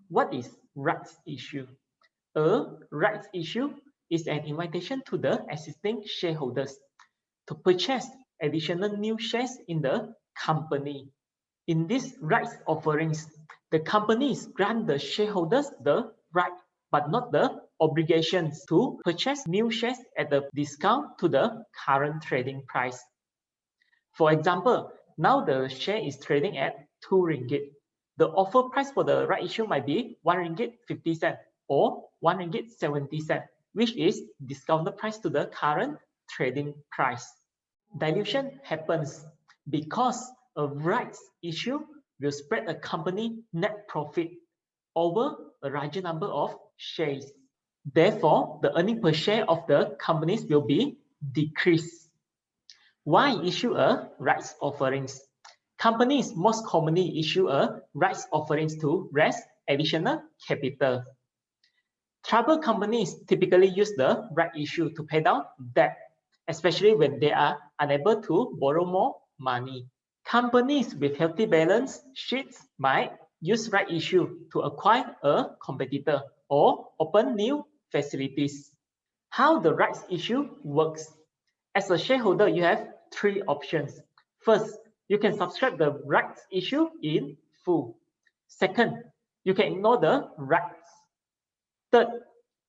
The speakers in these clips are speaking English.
What is rights issue? A rights issue is an invitation to the existing shareholders to purchase additional new shares in the company. In these rights offerings, the companies grant the shareholders the right but not the obligations to purchase new shares at a discount to the current trading price. For example, now the share is trading at 2 ringgit. The offer price for the right issue might be 1 ringgit 50 cent or 1 ringgit 70 cent, which is discounted price to the current trading price. Dilution happens because a rights issue will spread a company net profit over a larger number of shares. Therefore, the earning per share of the companies will be decreased. Why issue a rights offerings? Companies most commonly issue a rights offerings to raise additional capital. Troubled companies typically use the right issue to pay down debt, especially when they are unable to borrow more money. Companies with healthy balance sheets might use right issue to acquire a competitor or open new facilities. How the rights issue works? As a shareholder, you have 3 options. First, you can subscribe the rights issue in full. Second, you can ignore the rights. Third,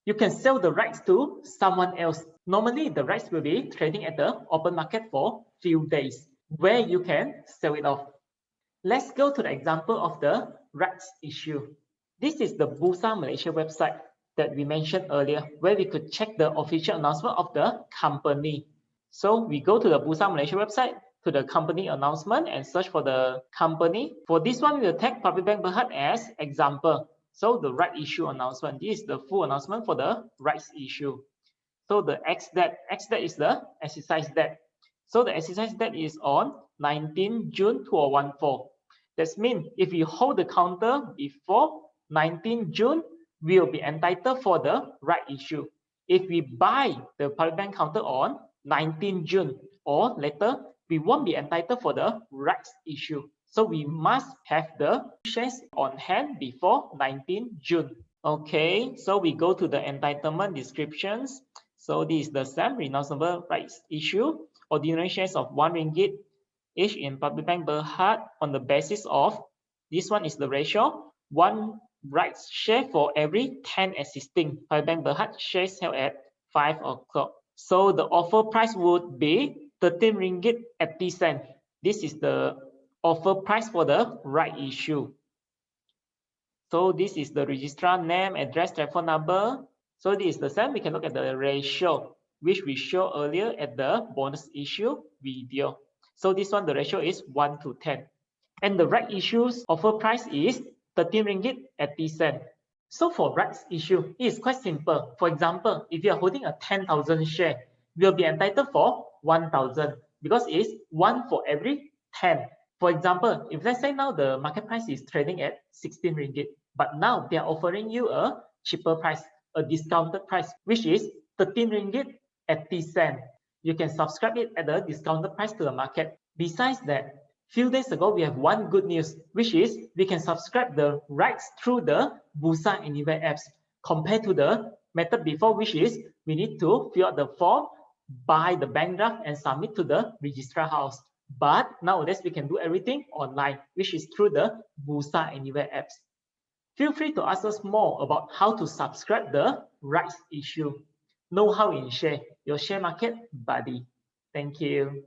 you can sell the rights to someone else. Normally, the rights will be trading at the open market for few days, where you can sell it off. Let's go to the example of the rights issue. This is the Bursa Malaysia website that we mentioned earlier, where we could check the official announcement of the company. So we go to the Bursa Malaysia website, to the company announcement and search for the company. For this one, we will take Public Bank Berhad as example. So the right issue announcement, this is the full announcement for the rights issue. So the ex-date is the exercise date. So the exercise date is on 19 June 2014. That means if you hold the counter before 19 June, we will be entitled for the right issue. If we buy the Public Bank counter on 19 June or later, we won't be entitled for the rights issue. So we must have the shares on hand before 19 June. Okay, so we go to the entitlement descriptions. So this is the same renounceable rights issue. Ordinary shares of 1 ringgit each in Public Bank Berhad on the basis of, this one is the ratio, 1 rights share for every 10 existing Public Bank Berhad shares held at 5 o'clock. So the offer price would be 13 ringgit 80 cent. This is the offer price for the right issue. So this is the registrar name, address, telephone number. So this is the same. We can look at the ratio, which we showed earlier at the bonus issue video. So this one, the ratio is 1 to 10. And the right issue's offer price is 13 ringgit 80 cent. So for rights issue, it is quite simple. For example, if you are holding a 10,000 share, you will be entitled for 1,000 because it's 1 for every 10. For example, if let's say now the market price is trading at 16 ringgit, but now they are offering you a cheaper price, a discounted price, which is 13 ringgit 80 cent. You can subscribe it at a discounted price to the market. Besides that, few days ago, we have one good news, which is we can subscribe the rights through the Bursa Anywhere apps compared to the method before, which is we need to fill out the form, buy the bank draft and submit to the registrar house. But nowadays, we can do everything online, which is through the Bursa Anywhere apps. Feel free to ask us more about how to subscribe the rights issue. Know how in share, your share market buddy. Thank you.